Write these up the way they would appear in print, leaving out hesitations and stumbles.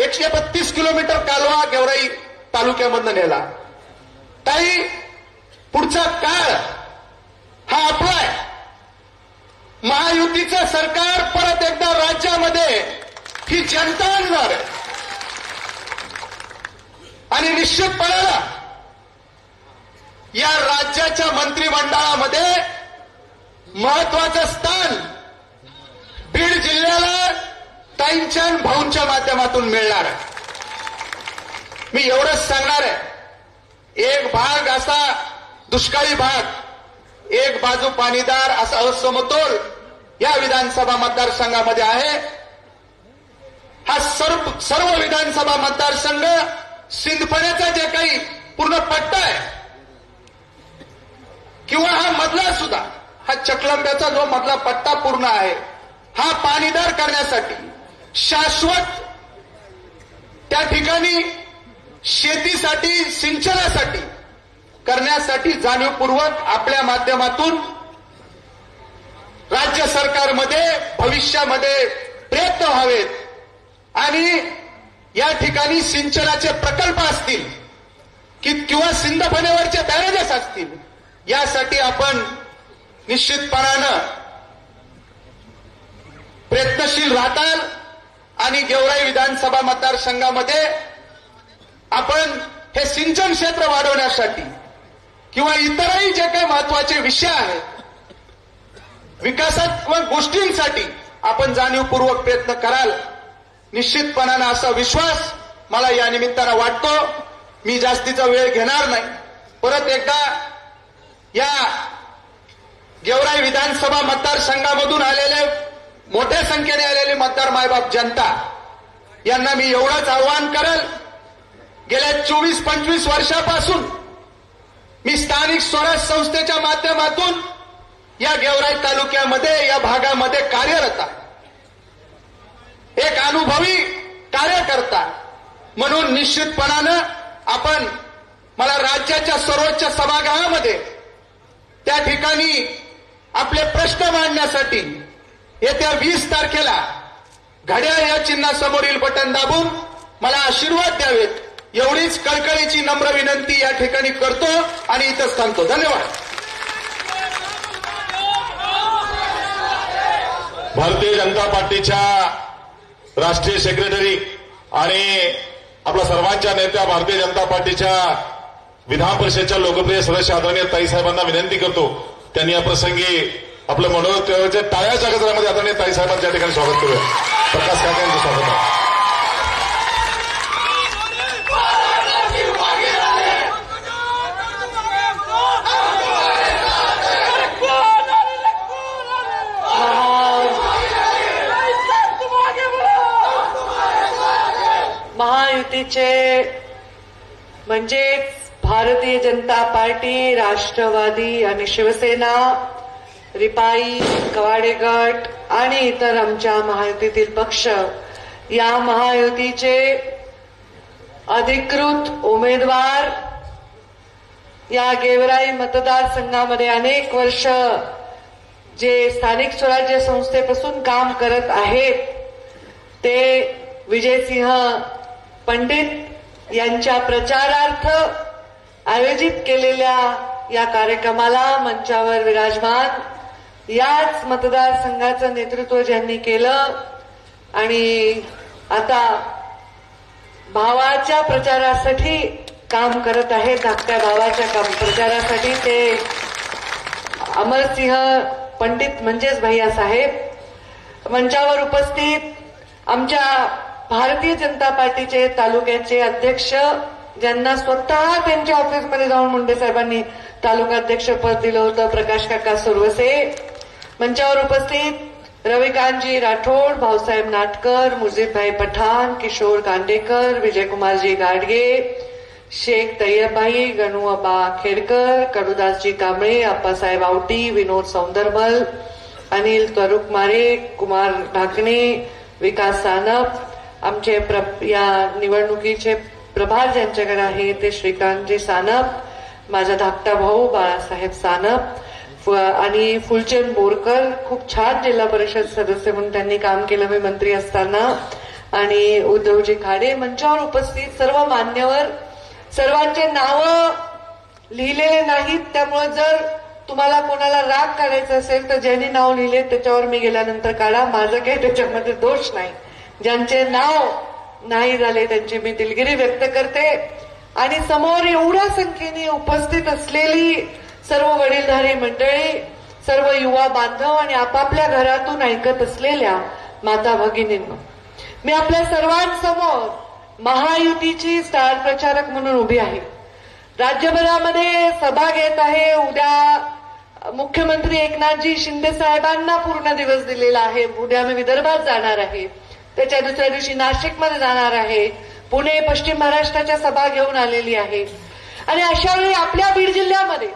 132 kilometre कालवा गेवराई तालुक्यामधून नेला. ताई, पुढचा काळ हा आपला आहे. महायुतीचं सरकार परत एकदा राज्यामध्ये ही जनता आणणार आहे आणि निश्चितपणे या राज्याच्या मंत्रिमंडळामध्ये महत्वाचं स्थान बीड जिल्ह्याला ताईंच्या आणि भाऊंच्या माध्यमातून मिळणार आहे. मी एवढंच सांगणार आहे, एक भाग असा दुष्काळी भाग, एक बाजू पाणीदार असा असमतोल या विधानसभा मतदारसंघामध्ये आहे. हा सर्व विधानसभा मतदारसंघ सिंदफण्याचा जे काही पूर्ण पट्टा आहे किंवा हा मधला सुद्धा, हा चकलंब्याचा जो मधला पट्टा पूर्ण आहे, हा पाणीदार करण्यासाठी, शाश्वत त्या ठिकाणी शेतीसाठी, सिंचनासाठी करण्यासाठी जाणीवपूर्वक आपल्या माध्यमातून राज्य सरकारमध्ये भविष्यामध्ये प्रयत्न व्हावेत आणि या ठिकाणी सिंचनाचे प्रकल्प असतील किंवा सिंदफणेवरचे बॅरेजेस असतील, यासाठी आपण निश्चितपणानं प्रयत्नशील राहताल आणि गेवराई विधानसभा मतदारसंघामध्ये आपण हे सिंचन क्षेत्र वाढवण्यासाठी किंवा इतरही जे काही महत्वाचे विषय आहेत विकासात्मक गोष्टींसाठी आपण जाणीवपूर्वक प्रयत्न कराल. निश्चितपणानं असा विश्वास मला या निमित्तानं वाटतो. मी जास्तीचा वेळ घेणार नाही. परत एकदा या गेवराई विधानसभा मतदारसंघामधून आलेले, मोठ्या संख्येने आलेले मतदार मायबाप जनता यांना मी एवढंच आवाहन करेल, गेल्या 24-25 वर्षापासून मी स्थानिक स्वराज्य संस्थेच्या माध्यमातून या गेवराई तालुक्यामध्ये, या भागामध्ये कार्यरत आहे. एक अनुभवी कार्यकर्ता म्हणून निश्चितपणानं आपण मला राज्याच्या सर्वोच्च सभागृहामध्ये त्या ठिकाणी आपले प्रश्न मांडण्यासाठी येत्या 20 तारखेला घड्याळ या चिन्हासमोरील बटन दाबून मला आशीर्वाद द्यावेत, एवढीच कळकळीची नम्र विनंती या ठिकाणी करतो आणि इथंच थांबतो. धन्यवाद. भारतीय जनता पार्टीच्या राष्ट्रीय सेक्रेटरी आणि आपल्या सर्वांच्या नेत्या, भारतीय जनता पार्टीच्या विधान परिषदेच्या लोकप्रिय सदस्य आदरणीय ताईसाहेबांना विनंती करतो, त्यांनी या प्रसंगी आपलं मनोरंजनाच्या टाळ्याच्या गजरामध्ये आदरणीय ताईसाहेबांच्या ठिकाणी स्वागत करूया. प्रकाश काका यांचं स्वागत आहे. महायुतीचे म्हणजेच भारतीय जनता पार्टी, राष्ट्रवादी आणि शिवसेना, रिपाई, कवाडे गट आणि इतर आमच्या महायुतीतील पक्ष या महायुतीचे अधिकृत उमेदवार या गेवराई मतदारसंघामध्ये अनेक वर्ष जे स्थानिक स्वराज्य संस्थेपासून काम करत आहेत ते विजयसिंह पंडित यांच्या प्रचारार्थ आयोजित केलेल्या या कार्यक्रमाला मंचावर विराजमान याच मतदारसंघाचं नेतृत्व ज्यांनी केलं आणि आता भावाच्या प्रचारासाठी काम करत आहेत, धाकट्या भावाच्या प्रचारासाठी ते अमरसिंह पंडित म्हणजेच भैया साहेब. मंचावर उपस्थित आमच्या भारतीय जनता पार्टीचे तालुक्याचे अध्यक्ष, ज्यांना स्वतः त्यांच्या ऑफिसमध्ये जाऊन मुंडे साहेबांनी तालुकाध्यक्ष पद दिलं होतं, प्रकाश काका सुरवसे. मंचावर उपस्थित रविकांतजी राठोड, भाऊसाहेब नाटकर, मुजीबभाई पठाण, किशोर कांडेकर, विजयकुमारजी गाडगे, शेख तय्यबभाई, गणूअबा खेडकर, कडुदासजी कांबळे, आप्पासाहेब आवटी, विनोद सौंदरमल, अनिल त्वरुकमारे, कुमार ढाकणे, विकास सानप. आमचे या निवडणुकीचे प्रभार ज्यांच्याकडे आहे ते श्रीकांतजी सानप, माझा धाकटा भाऊ बाळासाहेब सानप आणि फुलचंद बोरकर. खूप छान जिल्हा परिषद सदस्य म्हणून त्यांनी काम केलं मी मंत्री असताना. आणि उद्धवजी खाडे, मंचावर उपस्थित सर्व मान्यवर, सर्वांचे नावं लिहिलेले नाहीत, त्यामुळे जर तुम्हाला कोणाला राग काढायचा असेल तर ज्यांनी नाव लिहिले त्याच्यावर मी गेल्यानंतर काढा, माझं काही त्याच्यामध्ये दोष नाही. ज्यांचे नाव नाही झाले त्यांची मी दिलगिरी व्यक्त करते. आणि समोर एवढ्या संख्येने उपस्थित असलेली सर्व वडीलधारी मंडळी, सर्व युवा बांधव आणि आपापल्या घरातून ऐकत असलेल्या माता भगिनींनो, मी आपल्या सर्वांसमोर महायुतीची स्टार प्रचारक म्हणून उभी आहे. राज्यभरामध्ये सभा घेत आहे. उद्या मुख्यमंत्री एकनाथजी शिंदे साहेबांना पूर्ण दिवस दिलेला आहे. उद्या मी विदर्भात जाणार आहे, त्याच्या दुसऱ्या दिवशी नाशिकमध्ये जाणार आहे, पुणे पश्चिम महाराष्ट्राच्या सभा घेऊन आलेली आहे. आणि अशा वेळी आपल्या बीड जिल्ह्यामध्ये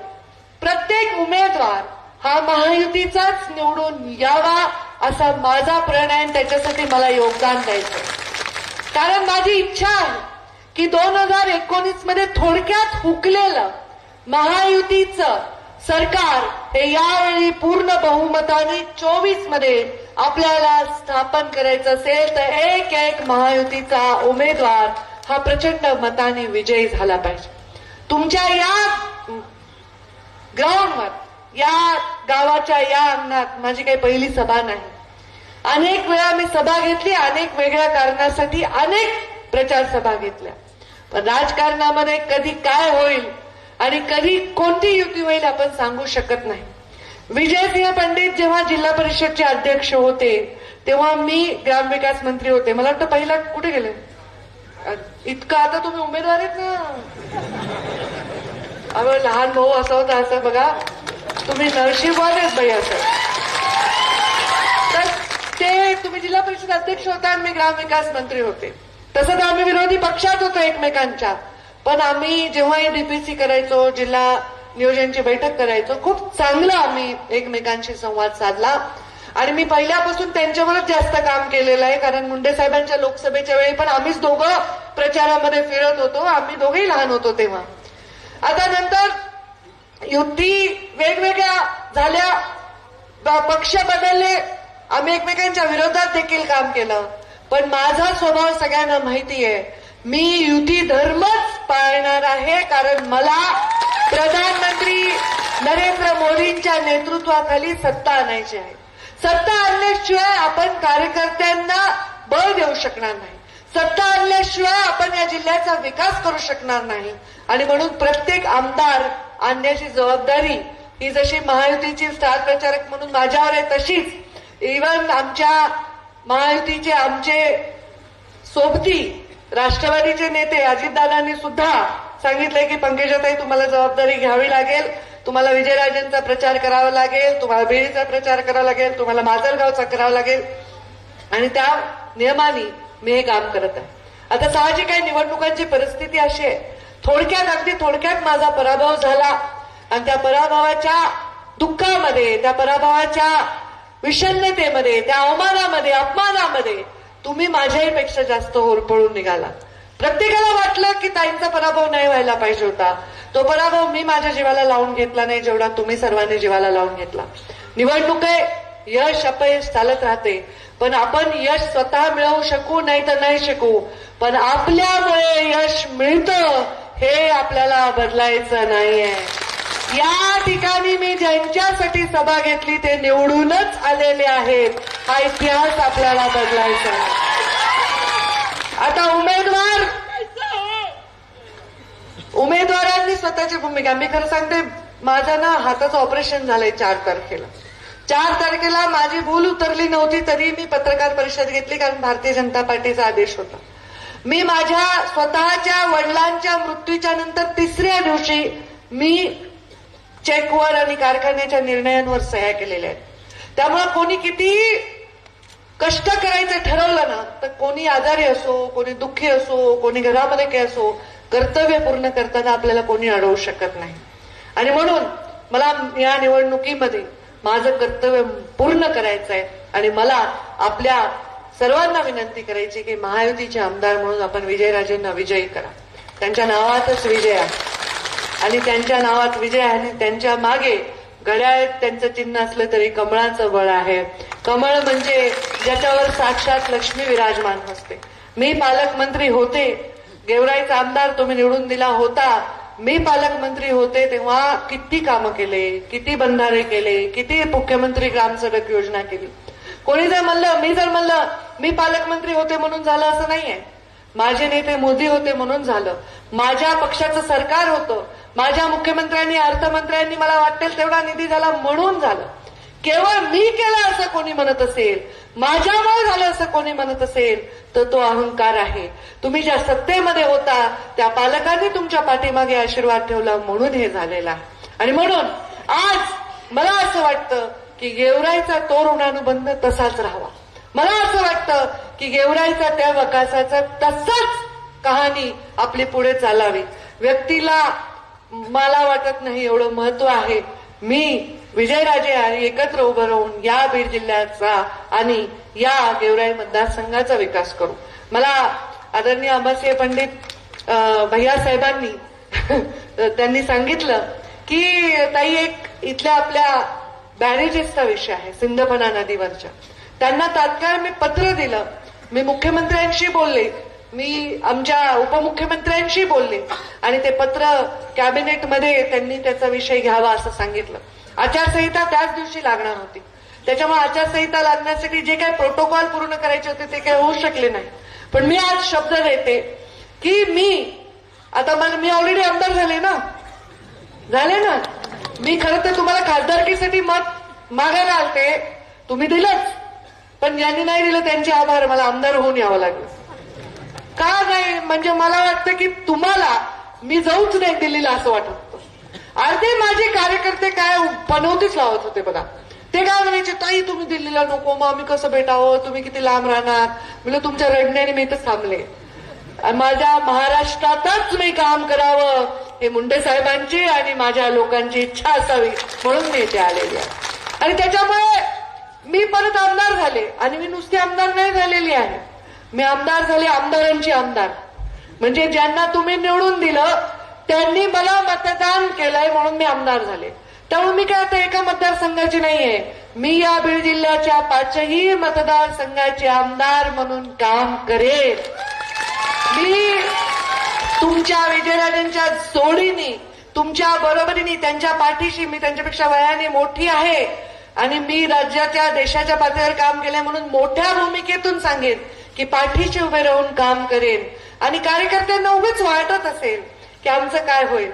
प्रत्येक उमेदवार हा महायुतीचाच निवडून यावा असा माझा प्रण आहे आणि त्याच्यासाठी मला योगदान द्यायचं. कारण माझी इच्छा आहे की 2019 मध्ये थोडक्यात हुकलेलं महायुतीचं सरकार हे यावेळी पूर्ण बहुमताने 24 मध्ये आपल्याला स्थापन करायचं असेल तर एक एक महायुतीचा उमेदवार हा प्रचंड मताने विजयी झाला पाहिजे. तुमच्या या ग्राउंडवर, या गावाच्या या अंगणात माझी काही पहिली सभा नाही. अनेक वेळा मी सभा घेतली, अनेक वेगळ्या कारणासाठी अनेक प्रचार सभा घेतल्या. पण राजकारणामध्ये कधी काय होईल आणि कधी कोणती युती होईल आपण सांगू शकत नाही. विजयसिंह पंडित जेव्हा जिल्हा परिषदचे अध्यक्ष होते तेव्हा मी ग्रामविकास मंत्री होते. मला वाटतं पहिला कुठे गेले इतकं, आता तुम्ही उमेदवार आहेत ना. अहो लहान भाऊ असं होतं, असं बघा तुम्ही नशिबवान आहेत बाई. असं तर ते तुम्ही जिल्हा परिषद अध्यक्ष होता आणि मी ग्रामविकास मंत्री होते. तसं तर आम्ही विरोधी पक्षात होतो एकमेकांच्या, पण आम्ही जेव्हाही डीपीसी करायचो, जिल्हा नियोजनची बैठक करायचो, खूप चांगलं आम्ही एकमेकांशी संवाद साधला. आणि मी पहिल्यापासून त्यांच्यावरच जास्त काम केलेलं आहे, कारण मुंडे साहेबांच्या लोकसभेच्या वेळी पण आम्हीच दोघं प्रचारामध्ये फिरत होतो. आम्ही दोघेही लहान होतो तेव्हा. आता नंतर युती वेगवेगळ्या झाल्या, पक्ष बदलले, आम्ही एकमेकांच्या विरोधात देखील काम केलं. पण माझा स्वभाव सगळ्यांना माहिती आहे, मी युती धर्मच पाळणार आहे. कारण मला प्रधानमंत्री नरेंद्र मोदींच्या नेतृत्वाखाली सत्ता आणायची आहे. सत्ता आणल्याशिवाय आपण कार्यकर्त्यांना बळ देऊ शकणार नाही. सत्ता आणल्याशिवाय आपण या जिल्ह्याचा विकास करू शकणार नाही. आणि म्हणून प्रत्येक आमदार आणण्याची जबाबदारी ही जशी महायुतीची स्टार प्रचारक म्हणून माझ्यावर आहे, तशीच इव्हन आमच्या महायुतीचे आमचे सोबती राष्ट्रवादीचे नेते अजितदादांनी सुद्धा सांगितलंय की पंकजाताई तुम्हाला जबाबदारी घ्यावी लागेल, तुम्हाला विजयराजेंचा प्रचार करावा लागेल, तुम्हाला बीडचा प्रचार करावा लागेल, तुम्हाला माजलगावचा करावा लागेल. आणि त्या नियमाने मी हे काम करत आहे. आता साहजिक आहे, निवडणुकांची परिस्थिती अशी आहे, थोडक्यात अगदी थोडक्यात माझा पराभव झाला. आणि त्या पराभवाच्या दुःखामध्ये, त्या पराभवाच्या विषण्णतेमध्ये, त्या अवमानामध्ये, अपमानामध्ये तुम्ही माझ्याहीपेक्षा जास्त होरपळून निघाला. प्रत्येकाला वाटलं की ताईंचा पराभव नाही व्हायला पाहिजे होता. तो पराभव मी माझ्या जीवाला लावून घेतला नाही, जेवढा तुम्ही सर्वांनी जीवाला लावून घेतला. निवडणूक आहे, यश अपयश चालत राहते, पण आपण यश स्वतः मिळवू शकू नाही तर नाही शकू, पण आपल्यामुळे यश मिळतं हे आपल्याला बदलायचं नाहीये. या ठिकाणी मी ज्यांच्यासाठी सभा घेतली ते निवडूनच आलेले आहेत. हा इतिहास आपल्याला बदलायचा आहे. आता उमेदवारांनी स्वतःची भूमिका, मी खरं सांगते, माझं ना हाताचं ऑपरेशन झालंय 4 तारखेला. 4 तारखेला माझी भूल उतरली नव्हती तरी मी पत्रकार परिषद घेतली, कारण भारतीय जनता पार्टीचा आदेश होता. मी माझ्या स्वतःच्या वडिलांच्या मृत्यूच्या नंतर 3ऱ्या दिवशी मी चेकवर आणि कारखान्याच्या निर्णयांवर सह्या केलेल्या आहेत. त्यामुळे कोणी किती कष्ट करायचं ठरवलं ना, तर कोणी आजारी असो, कोणी दुःखी असो, कोणी घरामध्ये काय असो, कर्तव्य पूर्ण करताना आपल्याला कोणी अडवू शकत नाही. आणि म्हणून मला या निवडणुकीमध्ये माझं कर्तव्य पूर्ण करायचं आहे. आणि मला आपल्या सर्वांना विनंती करायची की महायुतीचे आमदार म्हणून आपण विजयराजेंना विजयी करा. त्यांच्या नावातच विजय आहे आणि त्यांच्या नावात विजय आहे आणि त्यांच्या मागे घड्याळ त्यांचं चिन्ह असलं तरी कमळाचं बळ आहे. कमळ म्हणजे ज्याच्यावर साक्षात लक्ष्मी विराजमान असते. मी पालकमंत्री होते, गेवराईचा आमदार तुम्ही निवडून दिला होता. मी पालकमंत्री होते तेव्हा किती कामं केले, किती बंधारे केले, किती मुख्यमंत्री ग्रामसडक योजना केली. कोणी जर म्हणलं, मी जर म्हणलं मी पालकमंत्री होते म्हणून झालं असं नाहीये. माझे नेते मोदी होते म्हणून झालं, माझ्या पक्षाचं सरकार होतं, माझ्या मुख्यमंत्र्यांनी अर्थमंत्र्यांनी मला वाटेल तेवढा निधी झाला म्हणून झालं. केवळ मी केलं असं कोणी म्हणत असेल, माझ्यामुळे झालं असं कोणी म्हणत असेल तर तो अहंकार आहे. तुम्ही ज्या सत्तेमध्ये होता त्या पालकांनी तुमच्या पाठीमागे आशीर्वाद ठेवला म्हणून हे झालेलं आहे. आणि म्हणून आज मला असं वाटतं की गेवराईचा तो ऋणानुबंध तसाच राहावा. मला असं वाटतं की गेवराईचा त्या विकासाचा तसाच कहाणी आपली पुढे चालावी. व्यक्तीला मला वाटत नाही एवढं महत्व आहे. मी विजयराजे आणि एकत्र उभं राहून या बीड जिल्ह्याचा आणि या गेवराई मतदारसंघाचा विकास करू. मला आदरणीय अंबासिंह पंडित भैया साहेबांनी त्यांनी सांगितलं की ताई एक इथल्या आपल्या बॅरेजेसचा विषय आहे सिंदफणा नदीवरच्या. त्यांना तात्काळ मी पत्र दिलं, मी मुख्यमंत्र्यांशी बोलले, मी आमच्या उपमुख्यमंत्र्यांशी बोलले आणि ते पत्र कॅबिनेटमध्ये त्यांनी त्याचा विषय घ्यावा असं सांगितलं. आचारसंहिता त्याच दिवशी लागणार होती, त्याच्यामुळे आचारसंहिता लागण्यासाठी जे काही प्रोटोकॉल पूर्ण करायचे होते ते काही होऊ शकले नाही. पण मी आज शब्द देते की मी ऑलरेडी आमदार झाले ना. मी खरं तर तुम्हाला खासदारकीसाठी मत मागायला आलते, तुम्ही दिलंच, पण ज्यांनी नाही दिलं त्यांचे आभार. मला आमदार होऊन यावं लागलं. का नाही म्हणजे मला वाटतं की तुम्हाला मी जाऊच नाही दिल्लीला असं वाटत होतं. अर्धे माझे कार्यकर्ते काय पनवतीच लावत होते बघा. ते काय म्हणायचे, ताई तुम्ही दिल्लीला नको, मग आम्ही कसं भेटावं, तुम्ही किती लांब राहणार. म्हणजे तुमच्या रडण्याने मी इथं थांबले. माझ्या महाराष्ट्रातच मी काम करावं हे मुंडे साहेबांची आणि माझ्या लोकांची इच्छा असावी म्हणून मी इथे आलेली आहे. आणि त्याच्यामुळे मी परत आमदार झाले. आणि मी नुसती आमदार नाही झालेली आहे, मी आमदार झाले आमदारांची आमदार. म्हणजे ज्यांना तुम्ही निवडून दिलं त्यांनी मला मतदान केलंय म्हणून मी आमदार झाले. त्यामुळे मी काय आता एका मतदारसंघाची नाहीये, मी या बीड जिल्ह्याच्या 5ही मतदारसंघाचे आमदार म्हणून काम करेन. मी तुमच्या विजयराजांच्या जोडीने, तुमच्या बरोबरीने, त्यांच्या पाठीशी, मी त्यांच्यापेक्षा वयाने मोठी आहे आणि मी राज्याच्या देशाच्या पातळीवर काम केलंय म्हणून मोठ्या भूमिकेतून सांगेन की पाठीशी उभे राहून काम करेन. आणि कार्यकर्त्यांना उभेच वाटत असेल की आमचं काय होईल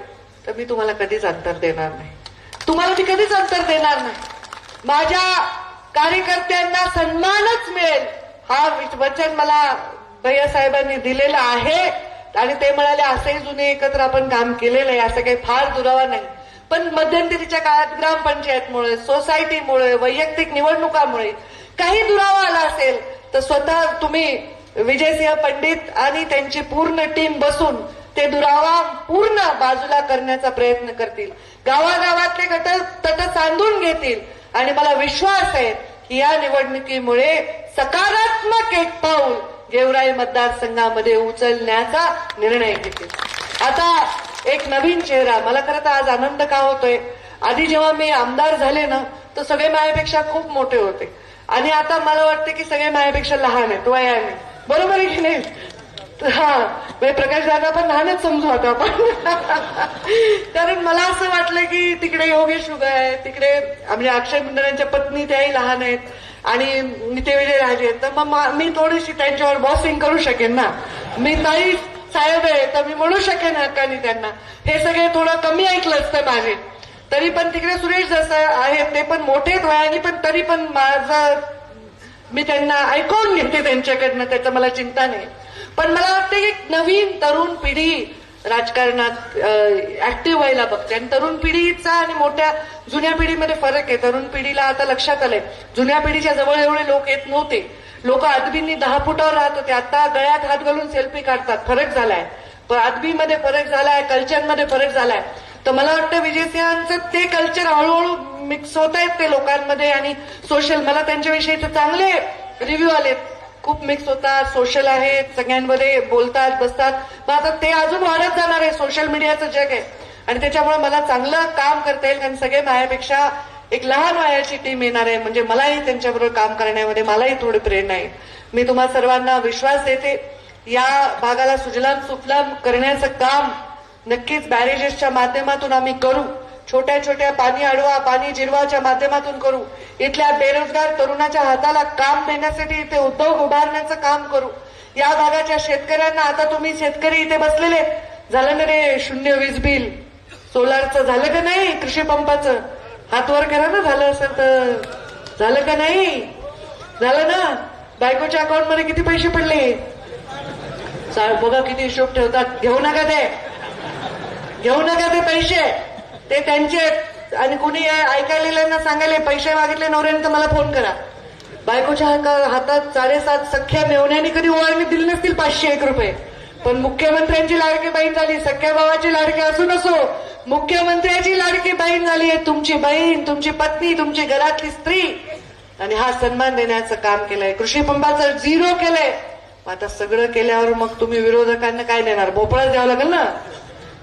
तर मी तुम्हाला कधीच अंतर देणार नाही, तुम्हाला मी कधीच अंतर देणार नाही. माझ्या कार्यकर्त्यांना सन्मानच मिळेल हा वचन मला भैयासाहेबांनी दिलेलं आहे. आणि ते म्हणाले असे जुने एकत्र आपण काम केलेलं आहे, असं काही फार दुरावा नाही. पण मध्यंतरीच्या काळात ग्रामपंचायतमुळे, सोसायटीमुळे, वैयक्तिक निवडणुकामुळे काही दुरावा आला असेल तर स्वतः तुम्ही विजयसिंह पंडित आणि त्यांची पूर्ण टीम बसून ते दुरावा पूर्ण बाजूला करण्याचा प्रयत्न करतील. गावागावातले गट तट सांधून घेतील आणि मला विश्वास आहे की या निवडणुकीमुळे सकारात्मक एक पाऊल गेवराई मतदारसंघामध्ये उचलण्याचा निर्णय घेतील. आता एक नवीन चेहरा, मला खरं तर आज आनंद का होतोय, आधी जेव्हा मी आमदार झाले ना तर सगळे माझ्यापेक्षा खूप मोठे होते आणि आता मला वाटतं की सगळे माझ्यापेक्षा लहान आहेत वयाने. बरोबर आहे की नाही? म्हणजे प्रकाश दादा पण लहानच समजू आता आपण. कारण मला असं वाटलं की तिकडे योगेश उगा आहे, तिकडे म्हणजे अक्षय मंडळांच्या पत्नी त्याही लहान आहेत आणि निते विजयराजे आहेत, तर मग मी थोडीशी त्यांच्यावर बॉसिंग करू शकेन ना. मी ताई साहेब आहे तर मी म्हणू शकेन हक्कानी त्यांना. हे सगळे थोडं कमी ऐकलं असतं माझे. तरी पण तिकडे सुरेश जसं आहेत ते पण मोठेच वयाने, पण तरी पण माझं मी त्यांना ऐकून घेते त्यांच्याकडनं, त्याचं मला चिंता नाही. पण मला वाटतं की नवीन तरुण पिढी राजकारणात ऍक्टिव्ह व्हायला बघते आणि तरुण पिढीचा आणि मोठ्या जुन्या पिढीमध्ये फरक आहे. तरुण पिढीला आता लक्षात आलंय, जुन्या पिढीच्या जवळ एवढे लोक येत नव्हते, लोक आदबींनी 10 फुटावर राहत होते, आता गळ्यात हात घालून सेल्फी काढतात. फरक झालाय, आदबीमध्ये फरक झालाय, कल्चरमध्ये फरक झालाय. तर मला वाटतं विजयसिंहांचं ते कल्चर हळूहळू मिक्स होत आहेत ते लोकांमध्ये. आणि सोशल, मला त्यांच्याविषयीचे चांगले रिव्ह्यू आलेत, खूप मिक्स होतात, सोशल आहेत, सगळ्यांमध्ये बोलतात बसतात. मग आता ते अजून वाढत जाणार आहे, सोशल मीडियाचं जग आहे आणि त्याच्यामुळे मला चांगलं काम करता येईल. कारण सगळे माझ्यापेक्षा एक लहान वयाची टीम येणार आहे, म्हणजे मलाही त्यांच्याबरोबर काम करण्यामध्ये मलाही थोडी प्रेरणा आहे. मी तुम्हा सर्वांना विश्वास देते, या भागाला सुजलाम सुफलाम करण्याचं काम नक्कीच बॅरेजेसच्या माध्यमातून आम्ही करू. छोट्या छोट्या पाणी अडवा, पाणी जिरवाच्या माध्यमातून करू. इथल्या बेरोजगार तरुणाच्या हाताला काम देण्यासाठी इथे उद्योग उभारण्याचं काम करू. या भागाच्या शेतकऱ्यांना, आता तुम्ही शेतकरी इथे बसलेले, झालं ना रे शून्य वीज बिल, सोलारचं झालं का नाही, कृषी पंपाचं हात वर करा ना, झालं असेल तर. झालं का नाही, झालं ना. बायकोच्या अकाउंटमध्ये किती पैसे पडले बघा, किती हिशोब ठेवतात. घेऊ नका ते पैसे, ते त्यांचे. आणि कुणी ऐकायलेल्यांना सांगायले पैसे मागितले नवऱ्याने तर मला फोन करा. बायकोच्या हातात 7.5 सख्या मेवण्याने कधी ओवाळणी दिली नसतील 501 रुपये, पण मुख्यमंत्र्यांची लाडकी बहीण झाली. सख्या भावाची लाडकी असू नसो, मुख्यमंत्र्याची लाडकी बहीण झाली आहे तुमची बहीण, तुमची पत्नी, तुमची घरातली स्त्री. आणि हा सन्मान देण्याचं काम केलंय. कृषी पंपाचं 0 केलंय. आता सगळं केल्यावर मग तुम्ही विरोधकांना काय देणार, भोपळाच द्यावं लागेल ना.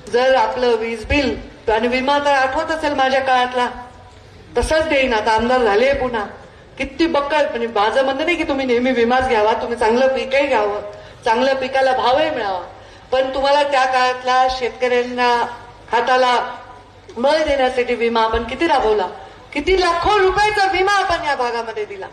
जर आपलं वीज बिल आणि विमा तर आठवत असेल माझ्या काळातला, तसंच देईन. आता आमदार झाले पुन्हा, किती बक्कल. म्हणजे माझं म्हणणं नाही की तुम्ही नेहमी विमाच घ्यावा, तुम्ही चांगलं पीकही घ्यावं, चांगल्या पिकाला भावही मिळावा, पण तुम्हाला त्या काळातला शेतकऱ्यांना हाताला मळ देण्यासाठी विमा आपण किती राबवला, किती लाखो रुपयाचा विमा आपण या भागामध्ये दिला.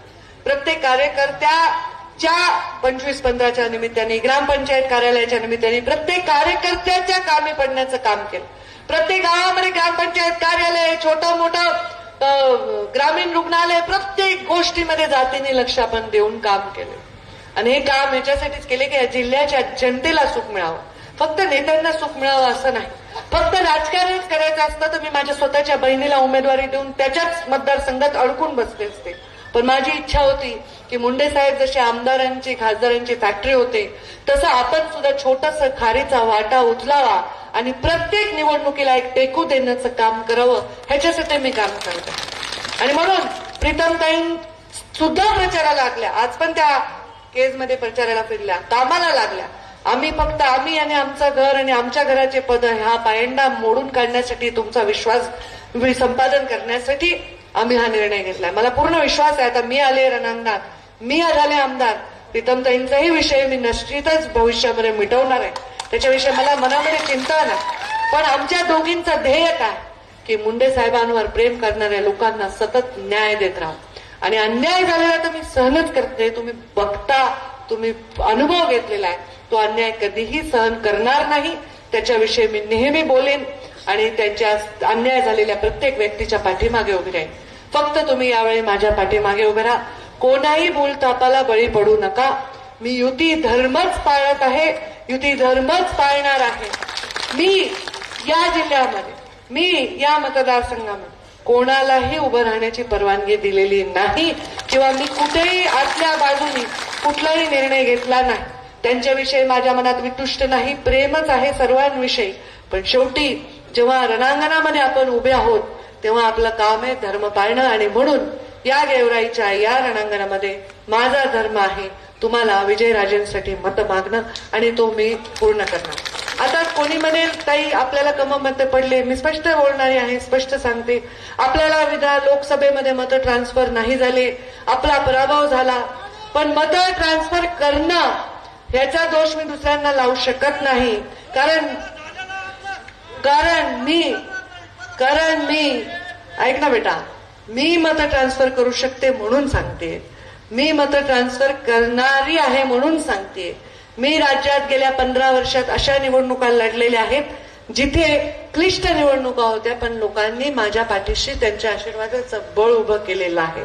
प्रत्येक कार्यकर्त्याच्या 25-15च्या निमित्ताने, ग्रामपंचायत कार्यालयाच्या निमित्ताने प्रत्येक कार्यकर्त्याच्या कामी पडण्याचं काम केलं. प्रत्येक गावामध्ये ग्रामपंचायत कार्यालय, छोटं मोठं ग्रामीण रुग्णालय, प्रत्येक गोष्टीमध्ये जातीने लक्ष आपण देऊन काम केलं. आणि हे काम ह्याच्यासाठीच केले की या जिल्ह्याच्या जनतेला सुख मिळावं, फक्त नेत्यांना सुख मिळावं असं नाही. फक्त राजकारणच करायचं असतं तर मी माझ्या स्वतःच्या बहिणीला उमेदवारी देऊन त्याच्याच मतदारसंघात अडकून बसले असते. पण माझी इच्छा होती की मुंडे साहेब जसे आमदारांची, खासदारांची फॅक्टरी होते, तसं आपण सुद्धा छोटासा खारीचा वाटा उचलावा आणि प्रत्येक निवडणुकीला एक टेकू देण्याचं काम करावं, ह्याच्यासाठी मी काम करते. आणि म्हणून प्रीतमताई सुद्धा प्रचाराला लागल्या, आज पण त्या केजमध्ये प्रचाराला फिरल्या, कामाला लागल्या. आम्ही आणि आमचं घर आणि आमच्या घराचे पद हा पायंडा मोडून काढण्यासाठी, तुमचा विश्वास संपादन करण्यासाठी आम्ही हा निर्णय घेतलाय. मला पूर्ण विश्वास आहे, आता मी आले रणांगणात, मी झाले आमदार, प्रीतमताईंचाही विषय मी निश्चितच भविष्यामध्ये मिटवणार आहे, त्याच्याविषयी मला मनामध्ये चिंता नाही. पण आमच्या दोघींचं ध्येय काय की मुंडे साहेबांवर प्रेम करणाऱ्या लोकांना सतत न्याय देत राहू. आणि अन्याय झालेला तर मी सहनच करते, तुम्ही बघता, तुम्ही अनुभव घेतलेला आहे. तो अन्याय कधीही सहन करणार नाही, त्याच्याविषयी मी नेहमी बोलेन आणि त्यांच्या अन्याय झालेल्या प्रत्येक व्यक्तीच्या पाठीमागे उभी राहीन. फक्त तुम्ही यावेळी माझ्या पाठीमागे उभे राहा, कोणाही भूलथापाला बळी पडू नका. मी युती धर्मच पाळत आहे, युती धर्मच पाळणार आहे. मी या जिल्ह्यामध्ये, मी या मतदारसंघामध्ये कोणालाही उभं राहण्याची परवानगी दिलेली नाही किंवा मी कुठेही आतल्या बाजूनी कुठलाही निर्णय घेतला नाही. त्यांच्याविषयी माझ्या मनात वितुष्ट नाही, प्रेमच आहे सर्वांविषयी. पण शेवटी जेव्हा रणांगणामध्ये आपण उभे आहोत तेव्हा आपलं काम आहे धर्म पाळणं. आणि म्हणून या गेवराईच्या या रणांगणामध्ये माझा धर्म आहे तुम्हाला विजयराजेंसाठी मत मागणं, आणि तो मी पूर्ण करणार. आता कोणी म्हणेल ताई आपल्याला कम मत पडले, मी स्पष्ट बोलणारी आहे, स्पष्ट सांगते. आपल्याला लोकसभेमध्ये मत ट्रान्सफर नाही झाले, आपला पराभव झाला. पण मत ट्रान्सफर करणं ह्याचा दोष मी दुसऱ्यांना लावू शकत नाही. कारण मी ऐक ना बेटा, मी मत ट्रान्सफर करू शकते म्हणून सांगते, मी मत ट्रान्सफर करणारी आहे म्हणून सांगते. मी राज्यात गेल्या 15 वर्षात अशा निवडणुका लढलेल्या आहेत जिथे क्लिष्ट निवडणुका होत्या, पण लोकांनी माझ्या पाठीशी त्यांच्या आशीर्वादाचं बळ उभं केलेलं आहे.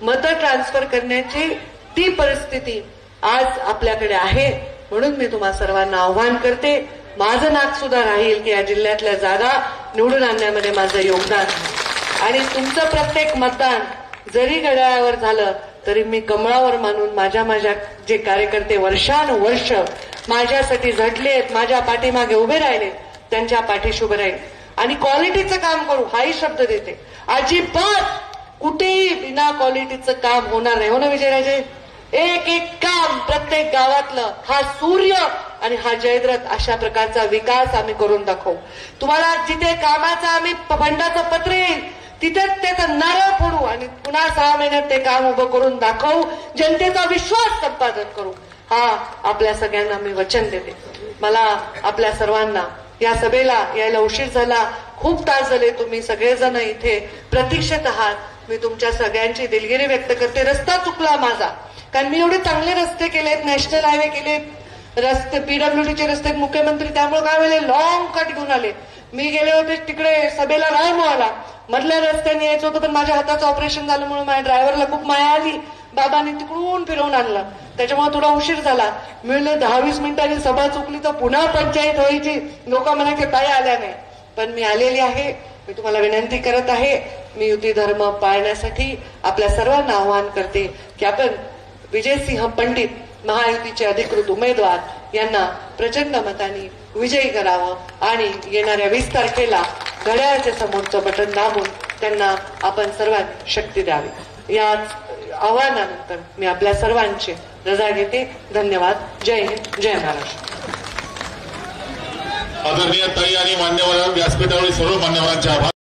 मत ट्रान्सफर करण्याची ती परिस्थिती आज आपल्याकडे आहे. म्हणून मी तुम्हा सर्वांना आव्हान करते, माझं नाक सुद्धा राहील की या जिल्ह्यातल्या जागा निवडून आणण्यामध्ये माझं योगदान आहे. आणि तुमचं प्रत्येक मतदान जरी घड्याळावर झालं तरी मी कमळावर मानून माझ्या जे कार्यकर्ते वर्षानुवर्ष माझ्यासाठी झटलेत, माझ्या पाठीमागे उभे राहिले, त्यांच्या पाठीशी उभे राहील. आणि क्वालिटीचं काम करू हाही शब्द देते. अजिबात कुठेही बिना क्वालिटीचं काम होणार नाही. हो ना विजयराजे? एक एक काम प्रत्येक गावातलं, हा सूर्य आणि हा जयद्रथ अशा प्रकारचा विकास आम्ही करून दाखवू. तुम्हाला जिथे कामाचा आम्ही फंडाचं पत्र येईल तिथे त्याचं नारळ फोडू आणि पुन्हा 6 महिन्यात ते काम उभं करून दाखवू, जनतेचा विश्वास संपादन करू. हा आपल्या सगळ्यांना मी वचन देते. मला आपल्या सर्वांना या सभेला यायला उशीर झाला, खूप तास झाले, तुम्ही सगळेजण इथे प्रतीक्षेत आहात. मी तुमच्या सगळ्यांची दिलगिरी व्यक्त करते. रस्ता चुकला माझा, कारण मी एवढे चांगले रस्ते केलेत, नॅशनल हायवे केलेत, रस्ते पीडब्ल्यूडीचे रस्ते, मुख्यमंत्री त्यामुळे काय वेळेला लॉंग कट घेऊन आले. मी गेले होते तिकडे सभेला रायमोहाला, मधल्या रस्त्याने यायचं होतं, पण माझ्या हाताचं ऑपरेशन झालं म्हणून माझ्या ड्रायव्हरला खूप माया आली, बाबांनी तिकडून फिरवून आणलं, त्याच्यामुळे थोडा उशीर झाला. मी म्हणलं 10-20 मिनिटांनी सभा चुकली तर पुन्हा पंचायत व्हायची, लोक म्हणायचे ताई आल्या नाही, पण मी आलेली आहे. मी तुम्हाला विनंती करत आहे, मी युती धर्म पाळण्यासाठी आपल्या सर्वांना आवाहन करते की आपण विजयसिंह पंडित महायुतीचे अधिकृत उमेदवार यांना प्रचंड मतांनी विजयी करावं आणि येणाऱ्या 20 तारखेला घड्याळाच्या समोरचं बटन दाबून त्यांना आपण सर्वांनी शक्ती द्यावी. या आव्हानानंतर मी आपल्या सर्वांची रजा घेते. धन्यवाद. जय हिंद, जय महाराष्ट्र. आदरणीय ताई आणि मान्यवर व्यासपीठावरील सर्व मान्यवरांचे आभार.